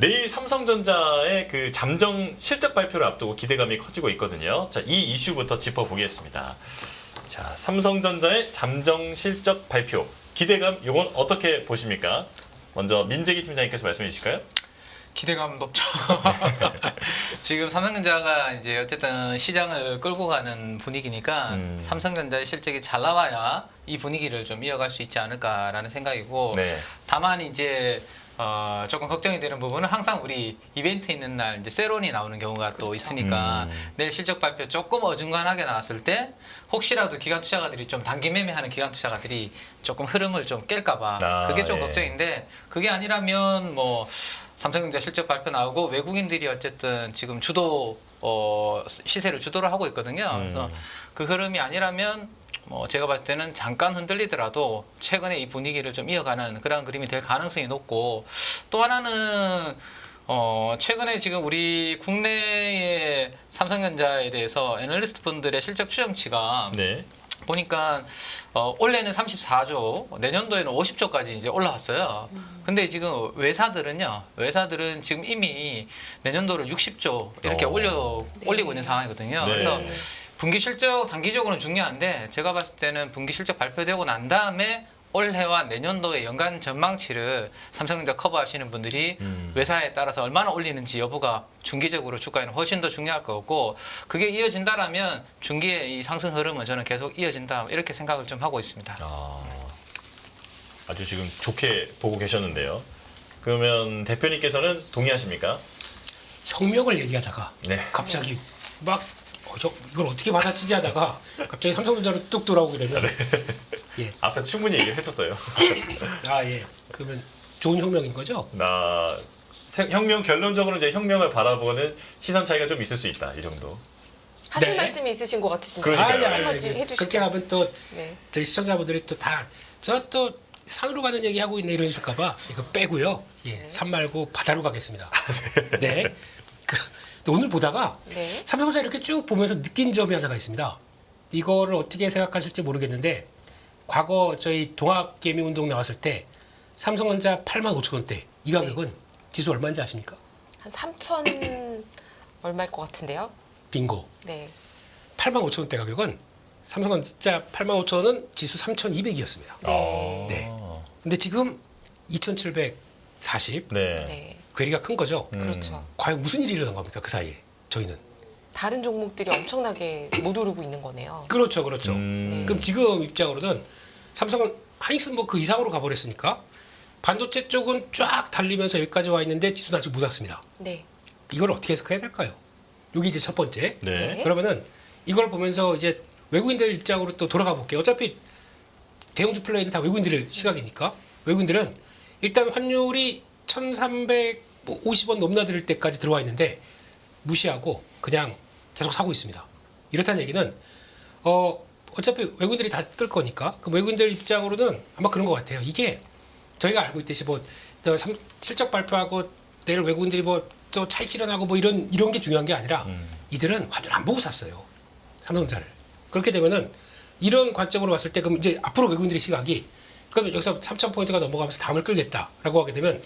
내일 삼성전자의 그 잠정 실적 발표를 앞두고 기대감이 커지고 있거든요. 자, 이 이슈부터 짚어보겠습니다. 자, 삼성전자의 잠정 실적 발표 기대감 이건 어떻게 보십니까? 먼저 민재기 팀장님께서 말씀해 주실까요? 기대감 높죠. 지금 삼성전자가 이제 어쨌든 시장을 끌고 가는 분위기니까 삼성전자의 실적이 잘 나와야 이 분위기를 좀 이어갈 수 있지 않을까라는 생각이고 네. 다만 이제 조금 걱정이 되는 부분은 항상 우리 이벤트 있는 날 이제 세론이 나오는 경우가 또 있으니까 내일 실적 발표 조금 어중간하게 나왔을 때 혹시라도 기관 투자가들이 좀 단기 매매하는 기관 투자가들이 조금 흐름을 좀 깰까봐 그게 좀 예. 걱정인데 그게 아니라면 뭐 삼성전자 실적 발표 나오고 외국인들이 어쨌든 지금 주도 시세를 주도를 하고 있거든요. 그래서 그 흐름이 아니라면 뭐 제가 봤을 때는 잠깐 흔들리더라도 최근에 이 분위기를 좀 이어가는 그런 그림이 될 가능성이 높고 또 하나는 최근에 지금 우리 국내의 삼성전자에 대해서 애널리스트 분들의 실적 추정치가 네. 보니까 올해는 34조, 내년도에는 50조까지 이제 올라왔어요. 근데 지금 외사들은 지금 이미 내년도를 60조 이렇게 올리고 있는 상황이거든요. 네. 그래서 분기 실적 단기적으로는 중요한데 제가 봤을 때는 분기 실적 발표되고 난 다음에 올해와 내년도의 연간 전망치를 삼성전자 커버하시는 분들이 외사에 따라서 얼마나 올리는지 여부가 중기적으로 주가에는 훨씬 더 중요할 거고 그게 이어진다라면 중기의 이 상승 흐름은 저는 계속 이어진다 이렇게 생각을 좀 하고 있습니다. 아주 지금 좋게 보고 계셨는데요. 그러면 대표님께서는 동의하십니까? 혁명을 얘기하다가 네. 갑자기 막 이걸 어떻게 받아치지 하다가 갑자기 삼성전자로 뚝 돌아오게 되면 예. 앞에서 충분히 얘기를 했었어요. 예. 그러면 좋은 혁명인 거죠? 혁명 결론적으로 이제 혁명을 바라보는 시선 차이가 좀 있을 수 있다. 이 정도. 하실 네. 말씀이 있으신 것 같으신데 그러니까요. 한마디 해주시죠. 그렇게 하면 또 네. 저희 시청자분들이 또 다 저 또 산으로 가는 얘기 하고 있네 이러실까봐 이거 빼고요. 예, 산 말고 바다로 가겠습니다. 네. 오늘 보다가 네. 삼성전자 이렇게 쭉 보면서 느낀 점이 하나가 있습니다. 이거를 어떻게 생각하실지 모르겠는데 과거 저희 동학개미운동 나왔을 때 삼성전자 85,000원대 이 가격은 지수 얼마인지 아십니까? 한 3천 얼마일 것 같은데요. 빙고. 네. 85,000원대 가격은 삼성전자 85,000원은 지수 3,200이었습니다. 네. 네. 근데 지금 2,740 네. 네. 괴리가 큰 거죠. 그렇죠. 과연 무슨 일이 일어난 겁니까 그 사이에 저희는? 다른 종목들이 엄청나게 못 오르고 있는 거네요. 그렇죠. 네. 그럼 지금 입장으로는 삼성은 하이닉스는 뭐 그 이상으로 가버렸으니까 반도체 쪽은 쫙 달리면서 여기까지 와 있는데 지수는 아직 못 왔습니다. 네. 이걸 어떻게 해석해야 될까요? 여기 이제 첫 번째. 네. 네. 그러면은 이걸 보면서 이제 외국인들 입장으로 또 돌아가 볼게요. 어차피 대형주 플레이는 다 외국인들의 시각이니까 외국인들은 일단 환율이 1,350원 넘나들 때까지 들어와 있는데 무시하고 그냥 계속 사고 있습니다. 이렇다는 얘기는 어차피 외국인들이 다 뜰 거니까 그 외국인들 입장으로는 아마 그런 것 같아요. 이게 저희가 알고 있듯이 뭐 실적 발표하고 내일 외국인들이 뭐 또 차익 실현하고 뭐 이런 게 중요한 게 아니라 이들은 환율 안 보고 샀어요. 삼성전자를. 그렇게 되면은 이런 관점으로 봤을 때 그럼 이제 앞으로 외국인들의 시각이 그러면 여기서 3,000포인트가 넘어가면서 다음을 끌겠다라고 하게 되면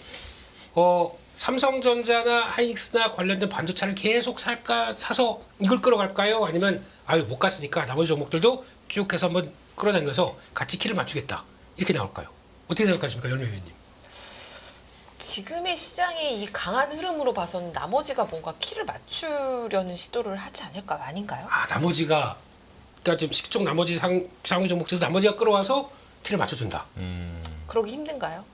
삼성전자나 하이닉스나 관련된 반도체를 계속 사서 이걸 끌어갈까요? 아니면 못 갔으니까 나머지 종목들도 쭉 해서 한번 끌어당겨서 같이 키를 맞추겠다 이렇게 나올까요? 어떻게 생각하십니까, 연매 위원님? 지금의 시장의 이 강한 흐름으로 봐서는 나머지가 뭔가 키를 맞추려는 시도를 하지 않을까 아닌가요? 나머지가 그러니까 지금 식종 나머지 상위 종목 중에서 나머지가 끌어와서 키를 맞춰준다. 그러기 힘든가요?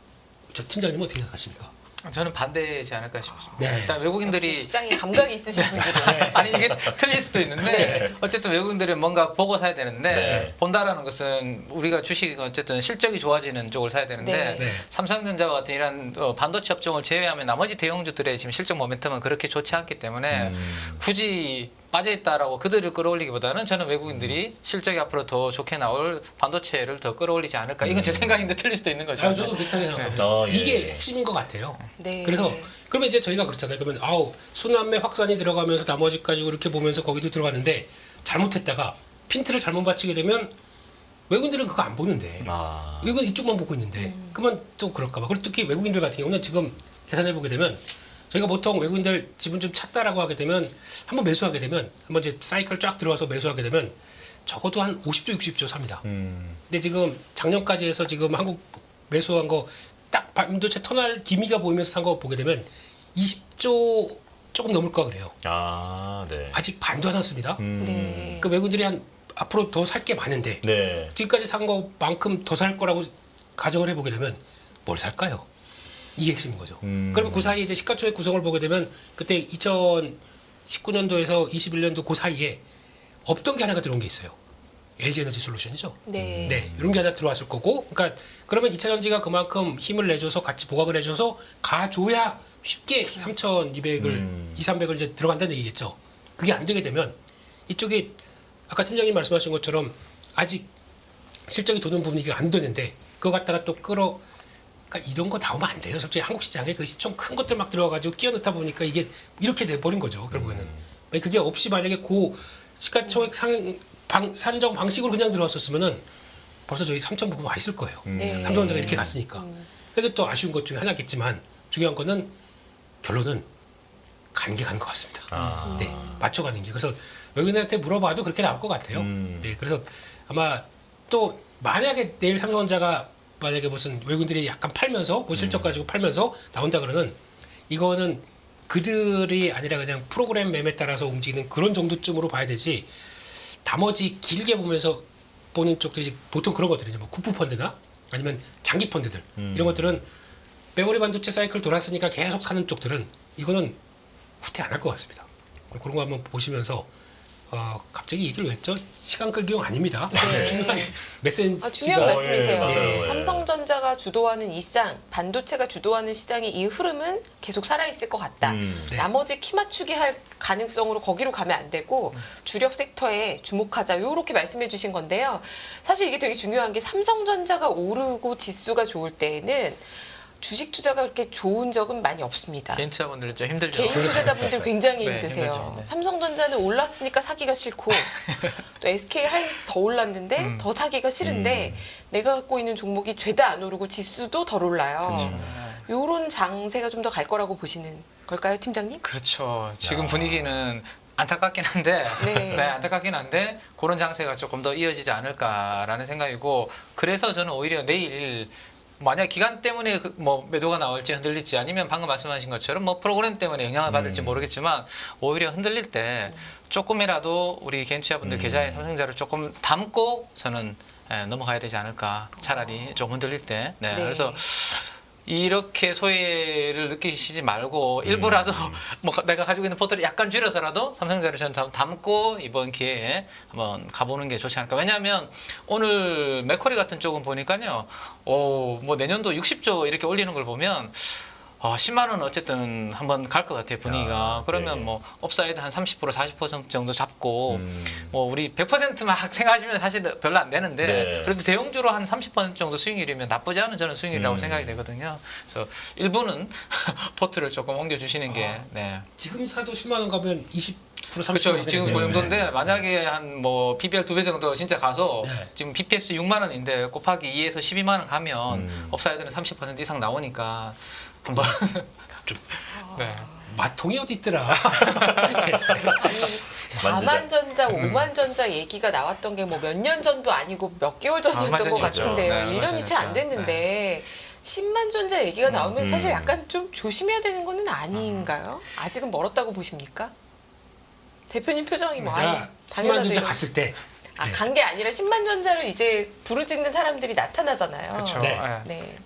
저 팀장님은 어떻게 생각하십니까? 저는 반대지 않을까 싶습니다. 네. 일단 외국인들이 역시 시장에 감각이 있으신 분들은 아니 이게 틀릴 수도 있는데 어쨌든 외국인들은 뭔가 보고 사야 되는데 네. 본다라는 것은 우리가 주식이 어쨌든 실적이 좋아지는 쪽을 사야 되는데 네. 삼성전자와 같은 이런 반도체 업종을 제외하면 나머지 대형주들의 지금 실적 모멘텀은 그렇게 좋지 않기 때문에 굳이 빠져있다라고 그들을 끌어올리기보다는 저는 외국인들이 실적이 앞으로 더 좋게 나올 반도체를 더 끌어올리지 않을까. 이건 제 생각인데 틀릴 수도 있는 거죠. 저도 비슷하게 생각합니다. 예. 이게 핵심인 것 같아요. 네. 그래서 그러면 이제 저희가 그렇잖아요. 그러면 순환매 확산이 들어가면서 나머지까지 이렇게 보면서 거기도 들어갔는데 잘못했다가 핀트를 잘못 받치게 되면 외국인들은 그거 안 보는데 이건 이쪽만 보고 있는데 그러면 또 그럴까 봐. 그리고 특히 외국인들 같은 경우는 지금 계산해 보게 되면 저희가 보통 외국인들 지분 좀 찾다라고 하게 되면 한번 매수하게 되면 한번 이제 사이클 쫙 들어와서 매수하게 되면 적어도 한 50조 60조 삽니다. 근데 지금 작년까지 해서 지금 한국 매수한 거 딱 반도체 터널 기미가 보이면서 산 거 보게 되면 20조 조금 넘을 거 그래요. 아, 네. 아직 반도 안 왔습니다. 네. 그 외국인들이 한 앞으로 더 살 게 많은데 네. 지금까지 산 거만큼 더 살 거라고 가정을 해보게 되면 뭘 살까요? 이게 핵심인 거죠. 그러면 그 사이에 이제 시가총액 구성을 보게 되면 그때 2019년도에서 21년도 그 사이에 없던 게 하나가 들어온 게 있어요. LG에너지 솔루션이죠. 네. 네, 이런 게 하나 들어왔을 거고, 그러니까 그러면 2차 전지가 그만큼 힘을 내줘서 같이 보강을 해줘서 가줘야 쉽게 3,200을 2,300을 이제 들어간다는 얘기겠죠. 그게 안 되게 되면 이쪽이 아까 팀장님 말씀하신 것처럼 아직 실적이 도는 부분이 안 되는데 그거 갖다가 또 그러니까 이런 거 나오면 안 돼요. 솔직히 한국 시장에 그 시총 큰 것들 막 들어가가지고 끼워 넣다 보니까 이게 이렇게 돼버린 거죠. 결국에는 그게 없이 만약에 그 시가총액 산정 방식으로 그냥 들어왔었으면은 벌써 저희 3천 부분 와 있을 거예요. 네. 삼성전자가 이렇게 갔으니까. 그게 또 아쉬운 것 중에 하나겠지만 중요한 거는 결론은 가는 게 가는 것 같습니다. 아. 네, 맞춰가는 게. 그래서 외국인한테 물어봐도 그렇게 나올 것 같아요. 네, 그래서 아마 또 만약에 내일 삼성전자가 만약에 무슨 외국인들이 약간 팔면서 뭐 실적 가지고 팔면서 나온다 그러는 이거는 그들이 아니라 그냥 프로그램 매매에 따라서 움직이는 그런 정도쯤으로 봐야 되지. 나머지 길게 보면서 보는 쪽들이 보통 그런 것들이죠. 뭐 쿠프 펀드나 아니면 장기 펀드들 이런 것들은 메모리 반도체 사이클 돌았으니까 계속 사는 쪽들은 이거는 후퇴 안 할 것 같습니다. 그런 거 한번 보시면서 갑자기 얘기를 왜 했죠? 시간 끌기용 아닙니다. 네. 중요한 메시지가 중요한 말씀이세요. 맞아요. 예. 삼성전자가 주도하는 이 시장, 반도체가 주도하는 시장의 이 흐름은 계속 살아있을 것 같다. 네. 나머지 키 맞추기 할 가능성으로 거기로 가면 안 되고 주력 섹터에 주목하자. 이렇게 말씀해 주신 건데요. 사실 이게 되게 중요한 게 삼성전자가 오르고 지수가 좋을 때에는 주식 투자가 그렇게 좋은 적은 많이 없습니다. 개인 투자분들은 좀 힘들죠. 개인 투자자분들 굉장히 네, 힘드세요. 힘들죠. 네. 삼성전자는 올랐으니까 사기가 싫고 또 SK 하이닉스 더 올랐는데 더 사기가 싫은데 내가 갖고 있는 종목이 죄다 안 오르고 지수도 덜 올라요. 요런 장세가 좀 더 갈 거라고 보시는 걸까요, 팀장님? 그렇죠. 지금 분위기는 안타깝긴 한데, 네. 안타깝긴 한데 그런 장세가 조금 더 이어지지 않을까라는 생각이고, 그래서 저는 오히려 내일 만약 기간 때문에 뭐 매도가 나올지 흔들릴지 아니면 방금 말씀하신 것처럼 뭐 프로그램 때문에 영향을 받을지 모르겠지만 오히려 흔들릴 때 조금이라도 우리 개인 투자분들 계좌에 삼성전자를 조금 담고 저는 넘어가야 되지 않을까. 차라리 좀 흔들릴 때. 네. 네. 그래서 이렇게 소외를 느끼시지 말고 일부라도 뭐 내가 가지고 있는 포트를 약간 줄여서라도 삼성전자를 저는 담고 이번 기회에 한번 가보는 게 좋지 않을까. 왜냐하면 오늘 맥쿼리 같은 쪽은 보니까요, 뭐 내년도 60조 이렇게 올리는 걸 보면 10만 원 어쨌든 한번 갈 것 같아요, 분위기가. 그러면 네. 뭐 업사이드 한 30% 40% 정도 잡고 뭐 우리 100%막 생각하시면 사실 별로 안 되는데 네. 그래도 대형주로 한 30% 정도 수익률이면 나쁘지 않은 저는 수익률이라고 생각이 되거든요. 그래서 일부는 포트를 조금 옮겨주시는 게 네. 지금 사도 10만 원 가면 20% 30% 그렇죠. 지금 그 되겠네요. 정도인데 만약에 한 뭐 PBR 2배 정도 진짜 가서 네. 지금 BPS 6만 원인데 곱하기 2에서 12만 원 가면 업사이드는 30% 이상 나오니까 한번 네. 마통이 어디 있더라. 4만 전자, 5만 전자 얘기가 나왔던 게 뭐 몇 년 전도 아니고 몇 개월 전이었던 것 전이었죠. 같은데요. 네, 얼마 1년이 채 안 전이었죠. 됐는데 10만 전자 얘기가 나오면 사실 약간 좀 조심해야 되는 거는 아닌가요? 아직은 멀었다고 보십니까? 대표님 표정이 뭐 내가 아니 10만 당연하죠. 전자 이거. 갔을 때 네. 간 게 아니라 10만 전자를 이제 부르짖는 사람들이 나타나잖아요. 그렇죠. 네. 네.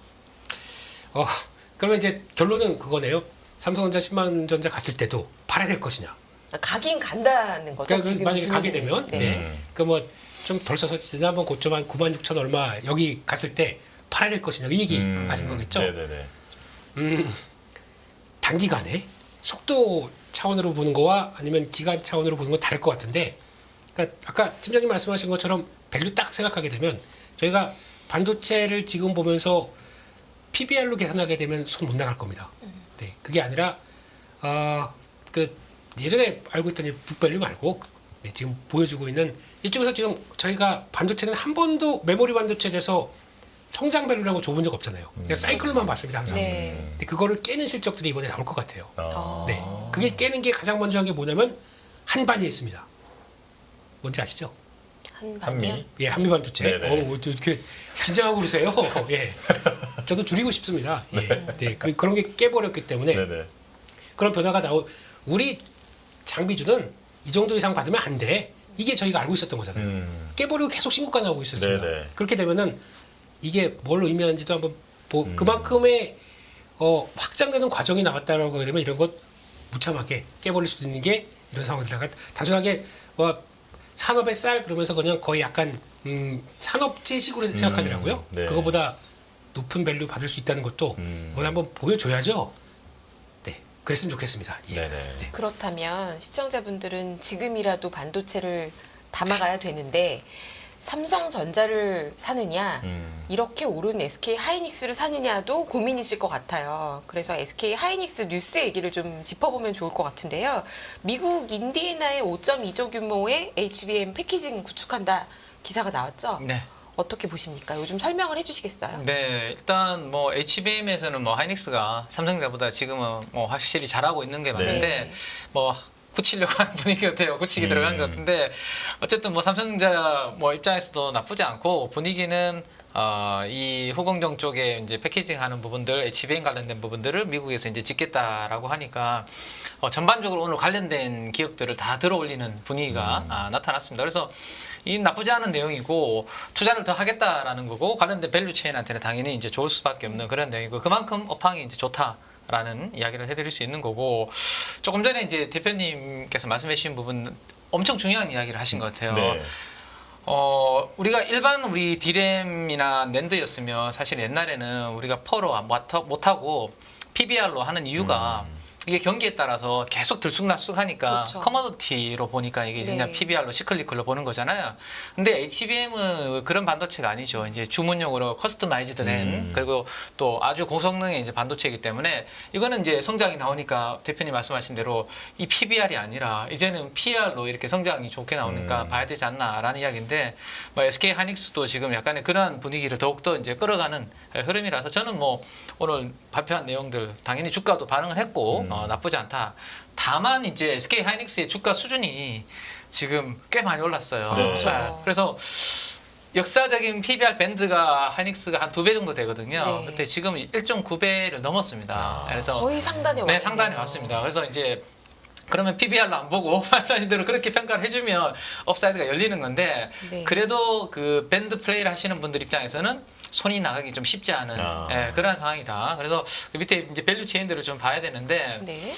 그러면 이제 결론은 그거네요. 삼성전자 10만 전자 갔을 때도 팔아야 될 것이냐. 가긴 간다는 거죠. 그러니까 지금 만약에 가게 분위기는. 되면 네. 그 뭐 좀 덜 써서 지난번 고점 한 9만 6천 얼마 여기 갔을 때 팔아야 될 것이냐 이 얘기 하시는 거겠죠. 네네네. 단기간에 속도 차원으로 보는 거와 아니면 기간 차원으로 보는 건 다를 것 같은데, 그러니까 아까 팀장님 말씀하신 것처럼 밸류 딱 생각하게 되면 저희가 반도체를 지금 보면서 PBR로 계산하게 되면 손 못 나갈 겁니다. 네, 그게 아니라 그 예전에 알고 있던 북밸류 말고 네, 지금 보여주고 있는 이쪽에서 지금 저희가 반도체는 한 번도 메모리 반도체에 대해서 성장 밸류라고 줘본 적 없잖아요. 그냥 사이클로만 봤습니다 항상. 네. 근데 그거를 깨는 실적들이 이번에 나올 것 같아요. 아. 네, 그게 깨는 게 가장 먼저 한 게 뭐냐면 한반이 있습니다. 뭔지 아시죠? 한반이요? 한미. 예, 한미 반도체. 네네. 이렇게 긴장하고 그러세요. 예, 저도 줄이고 싶습니다. 예, 네, 그런 게 깨버렸기 때문에 네네. 그런 변화가 우리 장비주는 이 정도 이상 받으면 안 돼. 이게 저희가 알고 있었던 거잖아요. 깨버리고 계속 신고가 나오고 있었습니다. 네네. 그렇게 되면은 이게 뭘 의미하는지도 한번 그만큼의 확장되는 과정이 나왔다라고 그러면 이런 것 무참하게 깨버릴 수 있는 게 이런 상황들다가 단순하게 뭐 산업의 쌀 그러면서 그냥 거의 약간 산업재식으로 생각하더라고요. 네. 그거보다 높은 밸류 받을 수 있다는 것도 오늘 한번 보여줘야죠. 네, 그랬으면 좋겠습니다. 예. 네네. 그렇다면 시청자분들은 지금이라도 반도체를 담아가야 되는데 삼성전자를 사느냐 이렇게 오른 SK 하이닉스를 사느냐도 고민이실 것 같아요. 그래서 SK 하이닉스 뉴스 얘기를 좀 짚어보면 좋을 것 같은데요. 미국 인디애나에 5.2조 규모의 HBM 패키징 구축한다 기사가 나왔죠. 네. 어떻게 보십니까? 요즘 설명을 해주시겠어요? 네, 일단 뭐 HBM에서는 뭐 하이닉스가 삼성전자보다 지금은 뭐 확실히 잘하고 있는 게 맞는데 네. 뭐 굳히려고 하는 분위기 같아요. 굳히기 들어간 것 같은데 어쨌든 뭐 삼성전자 뭐 입장에서도 나쁘지 않고 분위기는 이 후공정 쪽에 이제 패키징하는 부분들, HBM 관련된 부분들을 미국에서 이제 짓겠다라고 하니까 전반적으로 오늘 관련된 기업들을 다 들어올리는 분위기가 나타났습니다. 그래서 이 나쁘지 않은 내용이고 투자를 더 하겠다라는 거고 관련된 밸류 체인한테는 당연히 이제 좋을 수밖에 없는 그런 내용이고 그만큼 업황이 이제 좋다라는 이야기를 해드릴 수 있는 거고 조금 전에 이제 대표님께서 말씀해주신 부분 엄청 중요한 이야기를 하신 것 같아요. 네. 우리가 일반 우리 디램이나 낸드였으면 사실 옛날에는 우리가 퍼로 못하고 PBR로 하는 이유가 이게 경기에 따라서 계속 들쑥날쑥하니까 그렇죠. 커머디티로 보니까 이게 그냥 네. PBR로 시클리클로 보는 거잖아요. 근데 HBM은 그런 반도체가 아니죠. 이제 주문용으로 커스터마이즈드된 그리고 또 아주 고성능의 이제 반도체이기 때문에 이거는 이제 성장이 나오니까 대표님 말씀하신 대로 이 PBR이 아니라 이제는 PR로 이렇게 성장이 좋게 나오니까 봐야 되지 않나라는 이야기인데 뭐 SK 하이닉스도 지금 약간의 그러한 분위기를 더욱더 이제 끌어가는 흐름이라서 저는 뭐 오늘 발표한 내용들 당연히 주가도 반응을 했고 나쁘지 않다. 다만 이제 SK 하이닉스의 주가 수준이 지금 꽤 많이 올랐어요. 그렇죠. 네. 그래서 역사적인 PBR 밴드가 하이닉스가 한 2배 정도 되거든요. 네. 근데 지금 1.9배를 넘었습니다. 그래서 거의 상단에 왔네요. 네, 상단에 왔습니다. 그래서 이제 그러면 PBR로 안 보고 말씀하신 대로 그렇게 평가를 해주면 업사이드가 열리는 건데 네. 그래도 그 밴드 플레이를 하시는 분들 입장에서는 손이 나가기 좀 쉽지 않은 그러한 상황이다. 그래서 그 밑에 이제 밸류 체인들을 좀 봐야 되는데 네.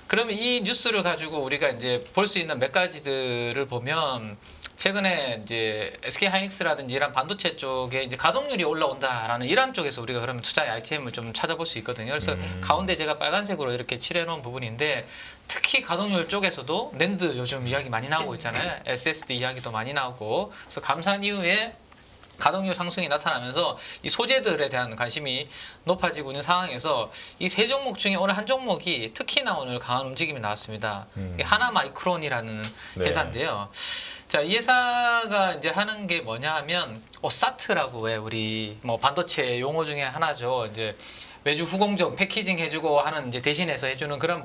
그러면 이 뉴스를 가지고 우리가 이제 볼 수 있는 몇 가지들을 보면 최근에 이제 SK 하이닉스라든지 이런 반도체 쪽에 이제 가동률이 올라온다라는 이런 쪽에서 우리가 그러면 투자의 아이템을 좀 찾아볼 수 있거든요. 그래서 가운데 제가 빨간색으로 이렇게 칠해 놓은 부분인데 특히 가동률 쪽에서도 낸드 요즘 이야기 많이 나오고 있잖아요. SSD 이야기도 많이 나오고 그래서 감산 이후에 가동률 상승이 나타나면서 이 소재들에 대한 관심이 높아지고 있는 상황에서 이 세 종목 중에 오늘 한 종목이 특히나 오늘 강한 움직임이 나왔습니다. 이게 하나 마이크론이라는 네. 회사인데요. 자, 이 회사가 이제 하는 게 뭐냐 하면 오사트라고 왜 우리 뭐 반도체 용어 중에 하나죠. 이제 외주 후공정 패키징 해주고 하는 이제 대신해서 해주는 그런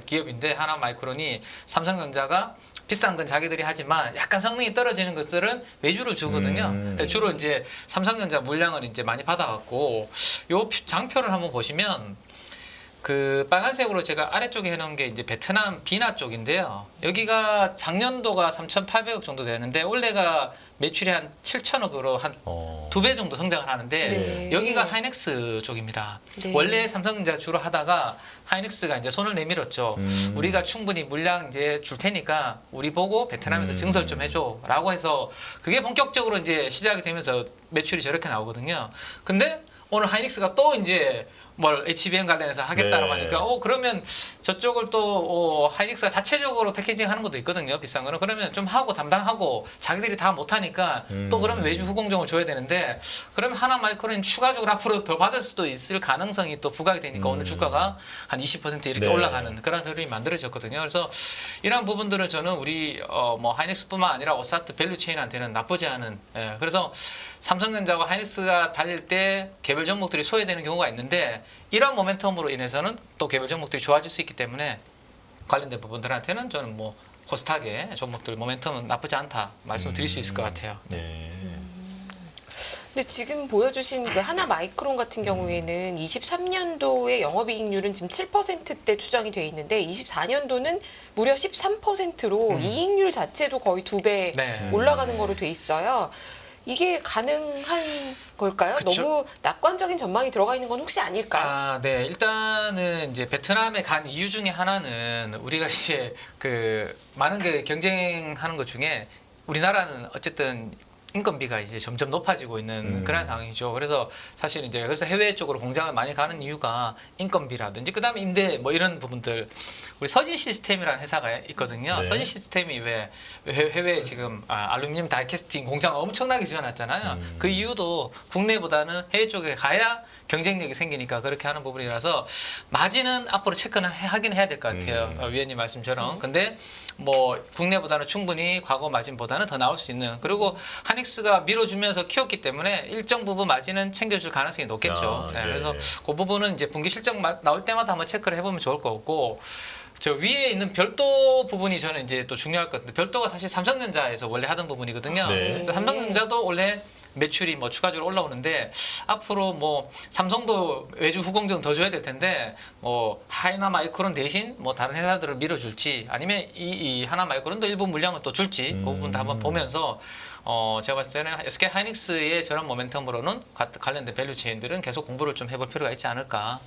기업인데 하나 마이크론이 삼성전자가 비싼 건 자기들이 하지만 약간 성능이 떨어지는 것들은 외주를 주거든요. 근데 주로 이제 삼성전자 물량을 이제 많이 받아갖고 요 장표를 한번 보시면 그 빨간색으로 제가 아래쪽에 해놓은 게 이제 베트남 비나 쪽인데요. 여기가 작년도가 3,800억 정도 되는데 올해가 매출이 한 7천억으로 한 2배 정도 성장을 하는데 네. 여기가 하이닉스 쪽입니다. 네. 원래 삼성전자 주로 하다가 하이닉스가 이제 손을 내밀었죠. 우리가 충분히 물량 이제 줄 테니까 우리 보고 베트남에서 증설 좀 해줘라고 해서 그게 본격적으로 이제 시작이 되면서 매출이 저렇게 나오거든요. 근데 오늘 하이닉스가 또 이제 뭘 HBM 관련해서 하겠다라고 네. 하니까 그러면 저쪽을 또 하이닉스가 자체적으로 패키징 하는 것도 있거든요. 비싼 거는. 그러면 좀 하고 담당하고 자기들이 다 못하니까 또 그러면 외주 후공정을 줘야 되는데 그러면 하나마이크로는 추가적으로 앞으로 더 받을 수도 있을 가능성이 또 부각이 되니까 오늘 주가가 한 20% 이렇게 네. 올라가는 그런 흐름이 만들어졌거든요. 그래서 이러한 부분들은 저는 우리 뭐 하이닉스뿐만 아니라 오사트 밸류체인한테는 나쁘지 않은 그래서 삼성전자와 하이닉스가 달릴 때 개별 종목들이 소외되는 경우가 있는데 이러한 모멘텀으로 인해서는 또 개별 종목들이 좋아질 수 있기 때문에 관련된 부분들한테는 저는 뭐 코스닥의 종목들 모멘텀은 나쁘지 않다 말씀을 드릴 수 있을 것 같아요. 네. 근데 지금 보여주신 그 하나 마이크론 같은 경우에는 23년도의 영업이익률은 지금 7%대 추정이 돼 있는데 24년도는 무려 13%로 이익률 자체도 거의 2배 네. 올라가는 거로 돼 있어요. 이게 가능한 걸까요? 그쵸. 너무 낙관적인 전망이 들어가 있는 건 혹시 아닐까요? 아, 네. 일단은 이제 베트남에 간 이유 중에 하나는 우리가 이제 그 많은 게 경쟁하는 것 중에 우리나라는 어쨌든 인건비가 이제 점점 높아지고 있는 그런 상황이죠. 그래서 사실 이제 그래서 해외 쪽으로 공장을 많이 가는 이유가 인건비라든지 그다음에 임대 뭐 이런 부분들 우리 서진 시스템이라는 회사가 있거든요. 네. 서진 시스템이 왜 해외에 지금 알루미늄 다이캐스팅 공장 엄청나게 지어놨잖아요. 그 이유도 국내보다는 해외 쪽에 가야 경쟁력이 생기니까 그렇게 하는 부분이라서 마진은 앞으로 체크는 하긴 해야 될 것 같아요. 위원님 말씀처럼. 근데 뭐 국내보다는 충분히 과거 마진보다는 더 나올 수 있는 그리고 하닉스가 밀어주면서 키웠기 때문에 일정 부분 마진은 챙겨줄 가능성이 높겠죠. 아, 네, 네. 그래서 그 부분은 이제 분기 실적 나올 때마다 한번 체크를 해보면 좋을 것 같고 저 위에 있는 별도 부분이 저는 이제 또 중요할 것 같은데 별도가 사실 삼성전자에서 원래 하던 부분이거든요. 네. 그래서 삼성전자도 원래 매출이 뭐 추가적으로 올라오는데 앞으로 뭐 삼성도 외주 후공정 더 줘야 될 텐데 뭐 하이나 마이크론 대신 뭐 다른 회사들을 밀어줄지 아니면 이 하나 마이크론도 일부 물량을 또 줄지 그 부분도 한번 보면서 제가 봤을 때는 SK 하이닉스의 저런 모멘텀으로는 관련된 밸류 체인들은 계속 공부를 좀 해볼 필요가 있지 않을까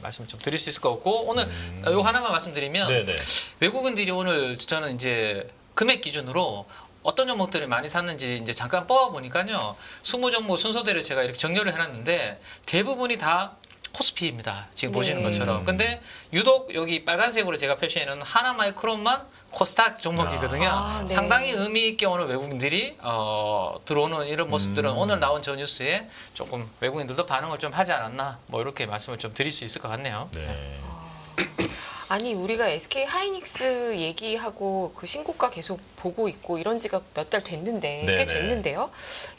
말씀을 좀 드릴 수 있을 것 같고 오늘 요 하나만 말씀드리면 네네. 외국인들이 오늘 저는 이제 금액 기준으로 어떤 종목들을 많이 샀는지 이제 잠깐 뽑아보니까요. 20종목 순서대로 제가 이렇게 정렬을 해놨는데 대부분이 다 코스피입니다. 지금 네. 보시는 것처럼. 근데 유독 여기 빨간색으로 제가 표시해놓은 하나 마이크론만 코스닥 종목이거든요. 아, 네. 상당히 의미 있게 오늘 외국인들이 들어오는 이런 모습들은 오늘 나온 저 뉴스에 조금 외국인들도 반응을 좀 하지 않았나 뭐 이렇게 말씀을 좀 드릴 수 있을 것 같네요. 네. 아니 우리가 SK 하이닉스 얘기하고 그 신고가 계속 보고 있고 이런 지가 몇 달 됐는데 꽤 네네. 됐는데요.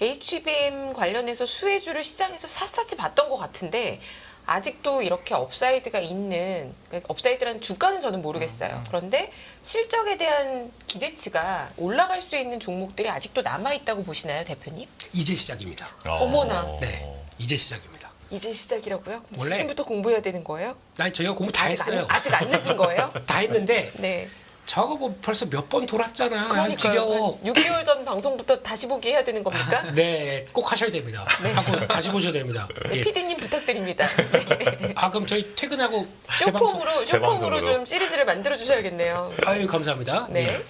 HBM 관련해서 수혜주를 시장에서 샅샅이 봤던 것 같은데 아직도 이렇게 업사이드가 있는 그러니까 업사이드라는 주가는 저는 모르겠어요. 그런데 실적에 대한 기대치가 올라갈 수 있는 종목들이 아직도 남아 있다고 보시나요, 대표님? 이제 시작입니다. 어머나. 네, 이제 시작입니다. 이제 시작이라고요? 원래- 지금부터 공부해야 되는 거예요? 아니 저희가 공부 다 아직 했어요. 아직 안 늦은 거예요? 다 했는데 네. 저거 뭐 벌써 몇 번 돌았잖아. 아이, 그러니까요. 지겨워. 6개월 전 방송부터 다시 보기 해야 되는 겁니까? 네, 꼭 하셔야 됩니다. 하고 다시 보셔야 됩니다. 네, 예. PD님 부탁드립니다. 네. 아 그럼 저희 퇴근하고 재방송. 쇼폼으로 재방송으로. 좀 시리즈를 만들어 주셔야겠네요. 아유 감사합니다. 네. 네.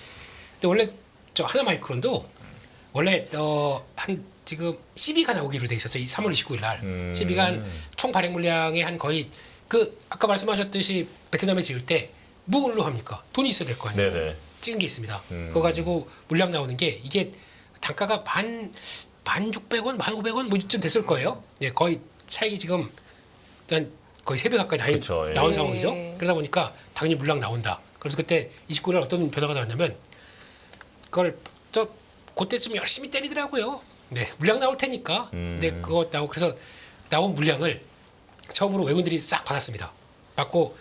근데 원래 저 하나 마이크론도 원래 한 지금 12가 나오기로 돼 있었어요. 이 3월 29일 날 12가 총 발행 물량의 한 거의 그 아까 말씀하셨듯이 베트남에 지을 때 뭐로 합니까? 돈이 있어야 될 거 아니에요. 네네. 찍은 게 있습니다. 그거 가지고 물량 나오는 게 이게 단가가 만 600원, 1,500원 뭐 이쯤 됐을 거예요. 예, 거의 차익이 지금 일단 거의 3배 가까이 그쵸, 예. 나온 네. 상황이죠. 그러다 보니까 당연히 물량 나온다. 그래서 그때 29일 어떤 변화가 나왔냐면 그걸 그때쯤 열심히 때리더라고요. 네, 물량 나올 테니까. 근데 그거 나오고 그래서 나온 물량을 처음으로 외국인들이 싹 받았습니다. 받고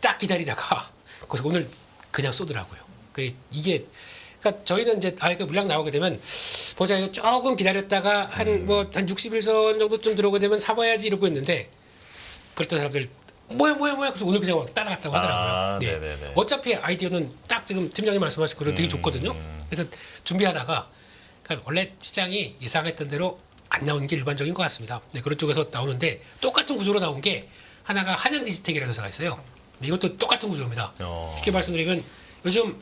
딱 기다리다가 그래서 오늘 그냥 쏘더라고요. 이게 그러니까 저희는 이제 그 물량 나오게 되면 보자 이거 조금 기다렸다가 한 60일선 정도쯤 들어오게 되면 사봐야지 이러고 있는데 그랬던 사람들 뭐야 그래서 오늘 그냥 막 따라갔다고 하더라고요. 아, 네. 네네네. 어차피 아이디어는 딱 지금 팀장님 말씀하신 거로 되게 좋거든요. 그래서 준비하다가 그러니까 원래 시장이 예상했던 대로 안 나오는 게 일반적인 것 같습니다. 네, 그런 쪽에서 나오는데 똑같은 구조로 나온 게 하나가 한양 디지텍이라는 회사가 있어요. 근데 이것도 똑같은 구조입니다. 쉽게 말씀드리면 요즘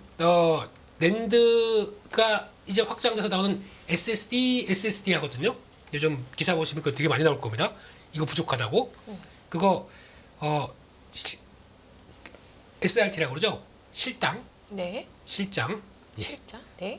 랜드가 이제 확장돼서 나오는 SSD 하거든요. 요즘 기사 보시면 그거 되게 많이 나올 겁니다. 이거 부족하다고. 그거 SRT라고 그러죠. 실당, 네. 실장, 실장. 네.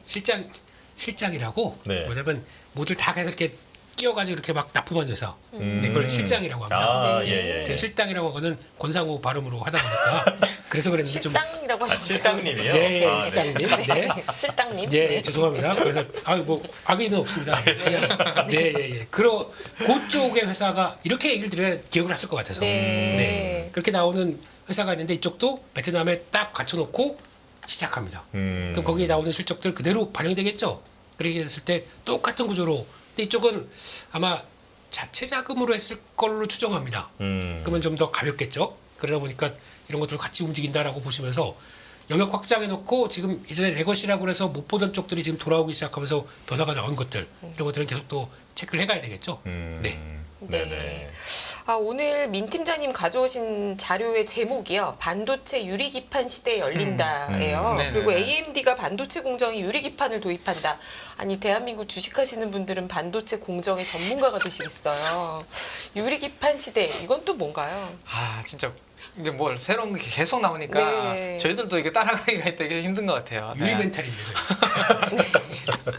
실장이라고 네. 뭐냐면 모두 다 해서 이렇게 끼워가지고 이렇게 막 납품한 회사. 네, 그걸 실장이라고 합니다. 아, 네. 예, 예. 제가 실당이라고 하고는 권상우 발음으로 하다 보니까 그래서 그랬는데 좀 실당이라고 아, 하셨죠. 실장님이요? 네, 아, 실장님. 네. 네. 실당님. 예, 네. 죄송합니다. 그래서 뭐 악의는 없습니다. 그냥, 네, 예, 예. 그쪽의 회사가 이렇게 얘기를 드려야 기억을 하실 것 같아서. 네. 그렇게 나오는 회사가 있는데 이쪽도 베트남에 딱 갖춰놓고 시작합니다. 그럼 거기에 나오는 실적들 그대로 반영되겠죠. 그렇게 됐을 때 똑같은 구조로. 근데 이쪽은 아마 자체 자금으로 했을 걸로 추정합니다. 그러면 좀 더 가볍겠죠. 그러다 보니까 이런 것들을 같이 움직인다라고 보시면서 영역 확장해 놓고 지금 이전에 레거시라고 해서 못 보던 쪽들이 지금 돌아오기 시작하면서 변화가 나온 것들 이런 것들은 계속 또 체크를 해가야 되겠죠. 네. 네네. 아, 오늘 민 팀장님 가져오신 자료의 제목이요. 반도체 유리기판 시대에 열린다예요. 네네네. 그리고 AMD가 반도체 공정에 유리기판을 도입한다. 아니 대한민국 주식하시는 분들은 반도체 공정의 전문가가 되시겠어요. 유리기판 시대 이건 또 뭔가요? 아 진짜 이제 뭘 새로운 게 계속 나오니까 네. 저희들도 이게 따라가기가 되게 힘든 것 같아요. 유리 네. 멘탈인데 저희.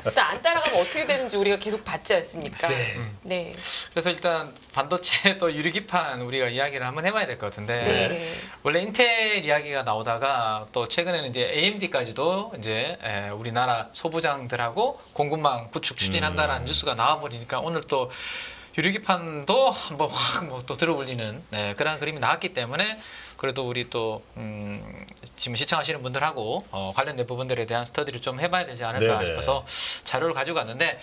일단 안 따라가면 어떻게 되는지 우리가 계속 봤지 않습니까? 네. 네. 그래서 일단 반도체 또 유리기판 우리가 이야기를 한번 해봐야 될 것 같은데 네. 원래 인텔 이야기가 나오다가 또 최근에는 이제 AMD까지도 이제 우리나라 소부장들하고 공급망 구축 추진한다라는 뉴스가 나와버리니까 오늘 또 유리기판도 한번 확 뭐 또 들어올리는 그런 그림이 나왔기 때문에 그래도 우리 또 지금 시청하시는 분들하고 관련된 부분들에 대한 스터디를 좀 해봐야 되지 않을까 네네. 싶어서 자료를 가져갔는데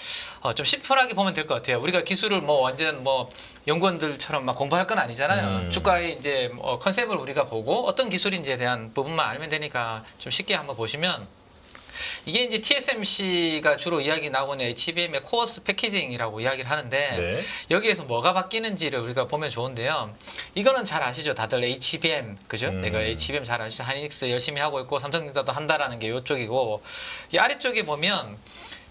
좀 심플하게 보면 될 것 같아요. 우리가 기술을 뭐 완전 뭐 연구원들처럼 막 공부할 건 아니잖아요. 주가의 이제 컨셉을 우리가 보고 어떤 기술인지에 대한 부분만 알면 되니까 좀 쉽게 한번 보시면. 이게 이제 TSMC가 주로 이야기 나오는 HBM의 코어스 패키징이라고 이야기를 하는데 네. 여기에서 뭐가 바뀌는지를 우리가 보면 좋은데요. 이거는 잘 아시죠? 다들 HBM 그죠? 이거 HBM 잘 아시죠? 하이닉스 열심히 하고 있고 삼성전자도 한다라는 게 이쪽이고 이 아래쪽에 보면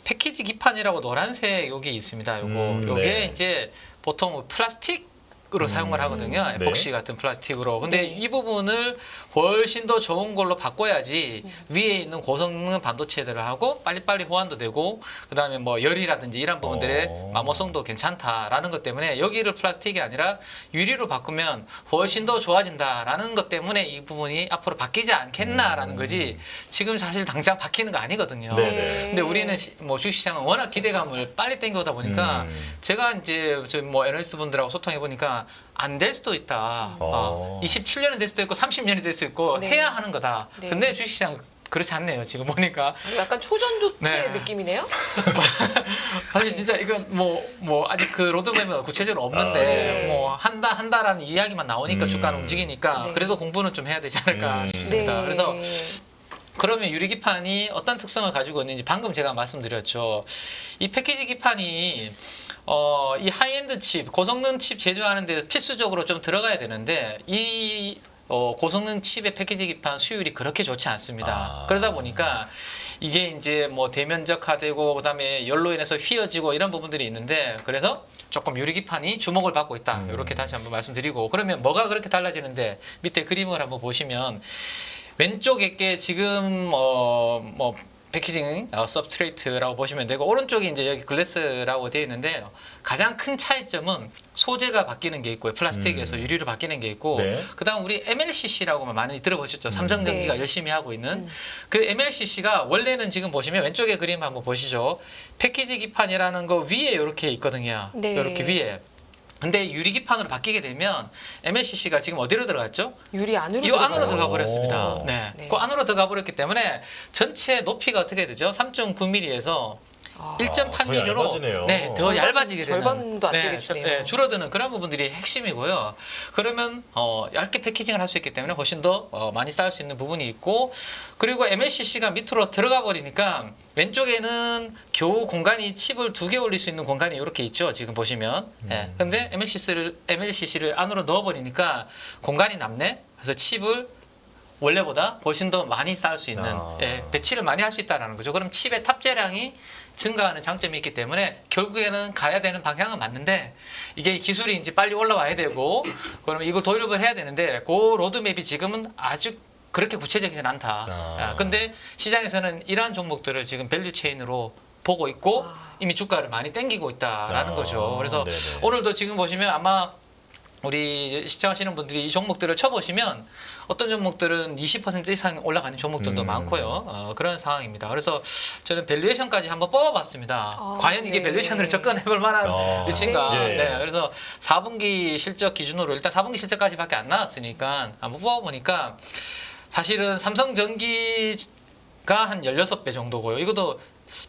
패키지 기판이라고 노란색 여기 있습니다. 요게 네. 이제 보통 플라스틱으로 사용을 하거든요. 네. 에폭시 같은 플라스틱으로. 근데 네. 이 부분을 훨씬 더 좋은 걸로 바꿔야지 위에 있는 고성능 반도체들을 하고 빨리빨리 호환도 되고 그다음에 뭐 열이라든지 이런 부분들의 마모성도 괜찮다라는 것 때문에 여기를 플라스틱이 아니라 유리로 바꾸면 훨씬 더 좋아진다라는 것 때문에 이 부분이 앞으로 바뀌지 않겠나라는 거지 지금 사실 당장 바뀌는 거 아니거든요. 네. 근데 우리는 뭐 주식시장은 워낙 기대감을 빨리 땡겨오다 보니까 제가 이제 뭐 애널리스트 분들하고 소통해 보니까 안 될 수도 있다. 27년이 될 수도 있고 30년이 될 수 있고 네. 해야 하는 거다. 네. 근데 주식시장 그렇지 않네요. 지금 보니까 약간 초전도체 네. 느낌이네요. 사실 진짜 이건 뭐 아직 그 로드맵은 구체적으로 없는데 네. 뭐 한다라는 이야기만 나오니까 주가는 움직이니까 네. 그래도 공부는 좀 해야 되지 않을까 싶습니다. 그래서 그러면 유리기판이 어떤 특성을 가지고 있는지 방금 제가 말씀드렸죠. 이 패키지 기판이 이 하이엔드 칩, 고성능 칩 제조하는 데 필수적으로 좀 들어가야 되는데 이 고성능 칩의 패키지 기판 수율이 그렇게 좋지 않습니다. 그러다 보니까 이게 이제 뭐 대면적화되고 그다음에 열로 인해서 휘어지고 이런 부분들이 있는데 그래서 조금 유리기판이 주목을 받고 있다. 이렇게 다시 한번 말씀드리고 그러면 뭐가 그렇게 달라지는데 밑에 그림을 한번 보시면 왼쪽에 게 지금 뭐 패키징 서브스트레이트라고 보시면 되고 오른쪽에 이제 여기 글래스라고 되어 있는데 가장 큰 차이점은 소재가 바뀌는 게 있고요. 플라스틱에서 유리로 바뀌는 게 있고 네. 그다음 우리 MLCC라고 많이 들어보셨죠. 삼성전기가 네. 열심히 하고 있는 그 MLCC가 원래는 지금 보시면 왼쪽에 그림 한번 보시죠. 패키지 기판이라는 거 위에 이렇게 있거든요. 네. 이렇게 위에. 근데 유리기판으로 바뀌게 되면 MLCC가 지금 어디로 들어갔죠? 유리 안으로 이 안으로 들어가요. 들어가 버렸습니다. 오. 네. 네. 그 안으로 들어가 버렸기 때문에 전체 높이가 어떻게 되죠? 3.9mm에서 1.8mm로 더 얇아지네요. 네, 더 얇아지게 되는 절반도 안 되게 주네요. 줄어드는 그런 부분들이 핵심이고요. 그러면 얇게 패키징을 할 수 있기 때문에 훨씬 더 많이 쌓을 수 있는 부분이 있고 그리고 MLCC가 밑으로 들어가 버리니까 왼쪽에는 겨우 공간이 칩을 2개 올릴 수 있는 공간이 이렇게 있죠. 지금 보시면. 네. 근데 MLCC를 안으로 넣어 버리니까 공간이 남네. 그래서 칩을 원래보다 훨씬 더 많이 쌓을 수 있는 배치를 많이 할 수 있다는 거죠. 그럼 칩의 탑재량이 증가하는 장점이 있기 때문에 결국에는 가야 되는 방향은 맞는데 이게 기술이 이제 빨리 올라와야 되고 그러면 이걸 도입을 해야 되는데 그 로드맵이 지금은 아직 그렇게 구체적이진 않다. 근데 시장에서는 이러한 종목들을 지금 밸류 체인으로 보고 있고 이미 주가를 많이 땡기고 있다라는 거죠. 그래서 네네. 오늘도 지금 보시면 아마 우리 시청하시는 분들이 이 종목들을 쳐보시면 어떤 종목들은 20% 이상 올라가는 종목들도 많고요. 그런 상황입니다. 그래서 저는 밸류에이션까지 한번 뽑아봤습니다. 과연 이게 네. 밸류에이션으로 접근해볼 만한 위치인가. 네. 네. 그래서 4분기 실적 기준으로 일단 4분기 실적까지밖에 안 나왔으니까 한번 뽑아보니까 사실은 삼성전기가 한 16배 정도고요. 이것도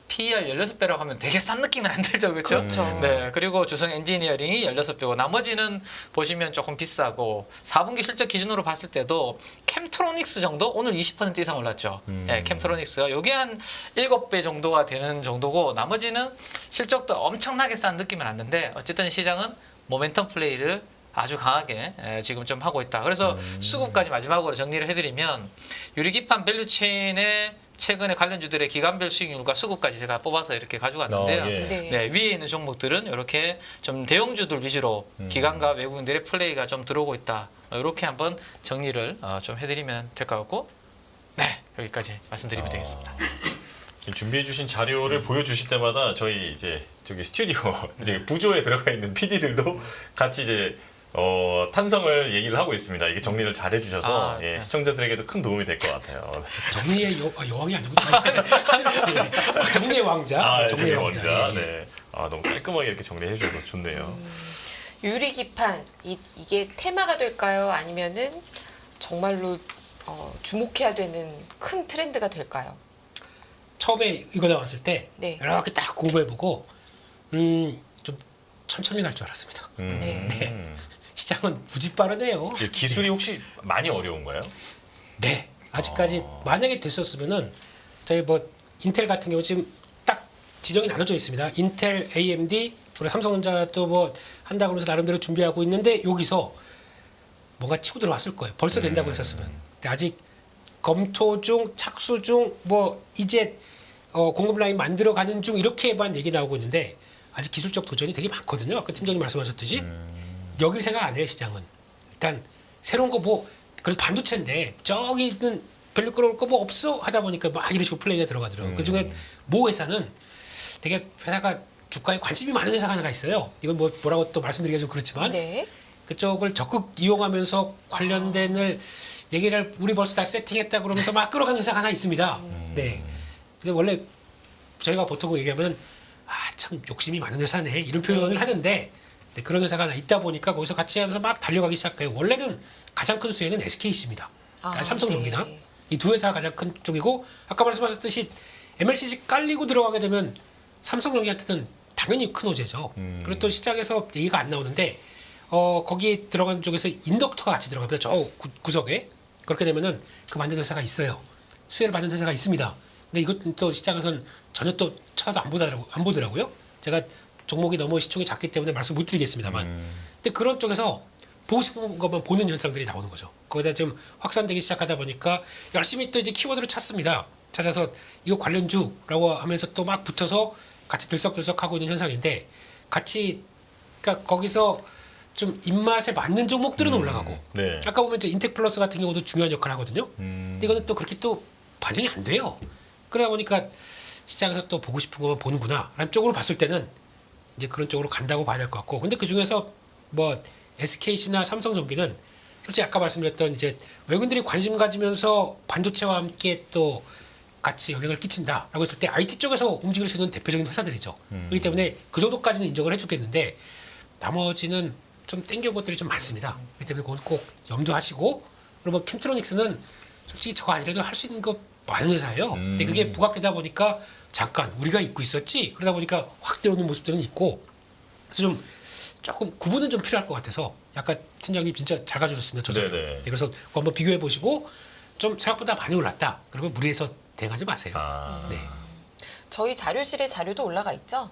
PER 16배라고 하면 되게 싼 느낌은 안 들죠. 그렇죠? 그렇죠. 네. 그리고 주성 엔지니어링이 16배고 나머지는 보시면 조금 비싸고 4분기 실적 기준으로 봤을 때도 캠트로닉스 정도 오늘 20% 이상 올랐죠. 네, 캠트로닉스가 요게 한 7배 정도가 되는 정도고 나머지는 실적도 엄청나게 싼 느낌은 안 드는데 어쨌든 시장은 모멘텀 플레이를 아주 강하게 지금 좀 하고 있다. 그래서 수급까지 마지막으로 정리를 해드리면 유리기판 밸류체인의 최근에 관련주들의 기간별 수익률과 수급까지 제가 뽑아서 이렇게 가져갔는데요. 예. 네. 네, 위에 있는 종목들은 이렇게 좀 대형주들 위주로 기관과 외국인들의 플레이가 좀 들어오고 있다. 이렇게 한번 정리를 좀 해드리면 될 것 같고, 네, 여기까지 말씀드리면 되겠습니다. 준비해주신 자료를 보여주실 때마다 저희 이제 저기 스튜디오 이제 부조에 들어가 있는 PD들도 같이 이제 탄성을 얘기를 하고 있습니다. 이게 정리를 잘 해주셔서 네. 시청자들에게도 큰 도움이 될 것 같아요. 정리의 여왕이 아니고 정리의 왕자. 정리 왕자. 원자. 예. 네. 너무 깔끔하게 이렇게 정리해 주셔서 좋네요. 유리기판 이게 테마가 될까요? 아니면은 정말로 주목해야 되는 큰 트렌드가 될까요? 처음에 이거 나왔을 때 네. 이렇게 딱 공부해보고 좀 천천히 갈 줄 알았습니다. 네. 시장은 무지 빠르네요. 기술이 혹시 많이 어려운가요? 네. 아직까지 만약에 됐었으면은 저희 뭐 인텔 같은 경우 지금 딱 지정이 나눠져 있습니다. 인텔, AMD, 그리고 삼성전자도 뭐 한다 그러면서 나름대로 준비하고 있는데 여기서 뭔가 치고 들어왔을 거예요. 벌써 된다고 했었으면. 근데 아직 검토 중, 착수 중, 뭐 이제 공급 라인 만들어 가는 중 이렇게만 얘기 나오고 있는데 아직 기술적 도전이 되게 많거든요. 아까 팀장님 말씀하셨듯이 여기를 생각 안 해요 시장은. 일단 새로운 거 뭐 그래서 반도체인데 저기는 밸류 끌어올 거 뭐 없어 하다 보니까 막 이런 식으로 플레이가 들어가더라고요. 그중에 모 회사는 되게 회사가 주가에 관심이 많은 회사가 하나가 있어요. 이건 뭐라고 또 말씀드리기가 좀 그렇지만 네. 그쪽을 적극 이용하면서 관련된을 얘기를 우리 벌써 다 세팅했다 그러면서 막 끌어가는 회사가 하나 있습니다. 네. 근데 원래 저희가 보통 얘기하면 참 욕심이 많은 회사네 이런 표현을 하는데 네, 그런 회사가 하나 있다 보니까 거기서 같이 하면서 막 달려가기 시작해요. 원래는 가장 큰 수혜는 SKC입니다. 삼성전기나 네. 이 두 회사가 가장 큰 쪽이고 아까 말씀하셨듯이 MLCC 깔리고 들어가게 되면 삼성전기한테는 당연히 큰 호재죠. 그리고 또 시장에서 얘기가 안 나오는데 거기 들어가는 쪽에서 인덕터가 같이 들어갑니다. 저 구석에 그렇게 되면은 그 만든 회사가 있어요. 수혜를 받는 회사가 있습니다. 근데 이것도 또 시장에서는 전혀 또 쳐다도 안 보더라고요. 제가 종목이 너무 시총이 작기 때문에 말씀 못 드리겠습니다만. 근데 그런 쪽에서 보고 싶은 것만 보는 현상들이 나오는 거죠. 거기다 좀 확산되기 시작하다 보니까 열심히 또 이제 키워드를 찾습니다. 찾아서 이거 관련주라고 하면서 또 막 붙어서 같이 들썩들썩 하고 있는 현상인데 같이 그러니까 거기서 좀 입맛에 맞는 종목들은 올라가고 네. 아까 보면 이제 인텍 플러스 같은 경우도 중요한 역할을 하거든요. 근데 이거는 또 그렇게 또 반영이 안 돼요. 그러다 보니까 시장에서 또 보고 싶은 것만 보는구나 라는 쪽으로 봤을 때는 이제 그런 쪽으로 간다고 봐야 될 것 같고 근데 그 중에서 뭐 SKC나 삼성전기는 솔직히 아까 말씀드렸던 이제 외국인들이 관심 가지면서 반도체와 함께 또 같이 영향을 끼친다라고 했을 때 IT 쪽에서 움직일 수 있는 대표적인 회사들이죠. 그렇기 때문에 그 정도까지는 인정을 해주겠는데 나머지는 좀 땡겨올 것들이 좀 많습니다. 그렇기 때문에 그건 꼭 염두하시고 그리고 뭐 캠트로닉스는 솔직히 저거 아니라도 할 수 있는 거 많은 회사예요. 근데 그게 부각되다 보니까 잠깐 우리가 잊고 있었지 그러다 보니까 확 들어오는 모습들은 있고 그래서 좀 조금 구분은 좀 필요할 것 같아서 약간 팀장님 진짜 잘 가져줬습니다. 저 자료. 네네. 그래서 그거 한번 비교해 보시고 좀 생각보다 많이 올랐다. 그러면 무리해서 대응하지 마세요. 네. 저희 자료실에 자료도 올라가 있죠?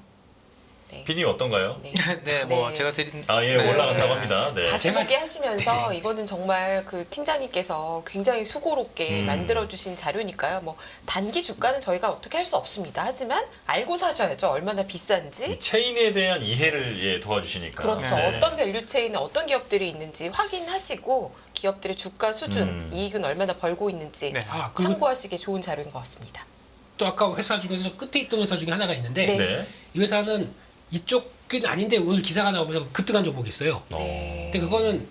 네. 비님 어떤가요? 네. 네, 뭐 네. 제가 드린 아, 예, 네. 올라간다고 합니다. 네. 다시 제가- 보기 하시면서 이거는 정말 그 팀장님께서 굉장히 수고롭게 만들어주신 자료니까요. 뭐 단기 주가는 저희가 어떻게 할 수 없습니다. 하지만 알고 사셔야죠. 얼마나 비싼지. 체인에 대한 이해를 예, 도와주시니까. 그렇죠. 네. 어떤 밸류 체인에 어떤 기업들이 있는지 확인하시고 기업들의 주가 수준, 이익은 얼마나 벌고 있는지 네. 아, 그리고 참고하시기에 좋은 자료인 것 같습니다. 또 아까 회사 중에서 끝에 있던 회사 중에 하나가 있는데 네. 네. 이 회사는 이쪽은 아닌데 오늘 기사가 나오면서 급등한 종목이 있어요. 네. 근데 그거는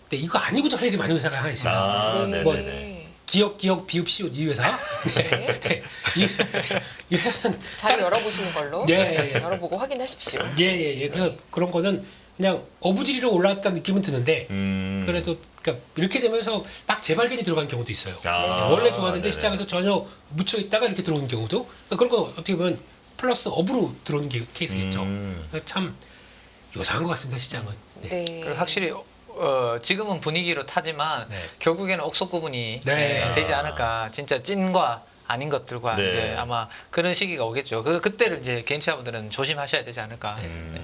네, 이거 아니고 저럴 일이 많은 회사가 하나 있습니다. 아, 네. 네, 네, 네. 기억 비읍 시옷 이 회사. 네. 네. 이 회사는 자료 열어보시는 걸로 네. 열어보고 확인하십시오. 예. 그래서 그런 거는 그냥 어부지리로 올라왔다는 느낌은 드는데 그래도 그러니까 이렇게 되면서 막 재발견이 들어간 경우도 있어요. 아, 원래 좋았는데 네네. 시장에서 전혀 묻혀 있다가 이렇게 들어오는 경우도 그러니까 그런 건 어떻게 보면 플러스 업으로 들어오는 게 케이스겠죠. 그래서 참 요상한 것 같습니다 시장은. 네. 네. 그 확실히 지금은 분위기로 타지만 네. 결국에는 옥석 구분이 네. 되지 않을까. 진짜 찐과 아닌 것들과 네. 이제 아마 그런 시기가 오겠죠. 그때를 이제 개인 투자분들은 조심하셔야 되지 않을까. 네.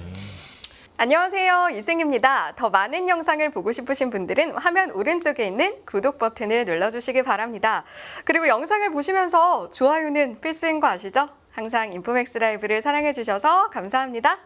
안녕하세요. 이승입니다. 더 많은 영상을 보고 싶으신 분들은 화면 오른쪽에 있는 구독 버튼을 눌러주시기 바랍니다. 그리고 영상을 보시면서 좋아요는 필수인 거 아시죠? 항상 인포맥스 라이브를 사랑해 주셔서 감사합니다.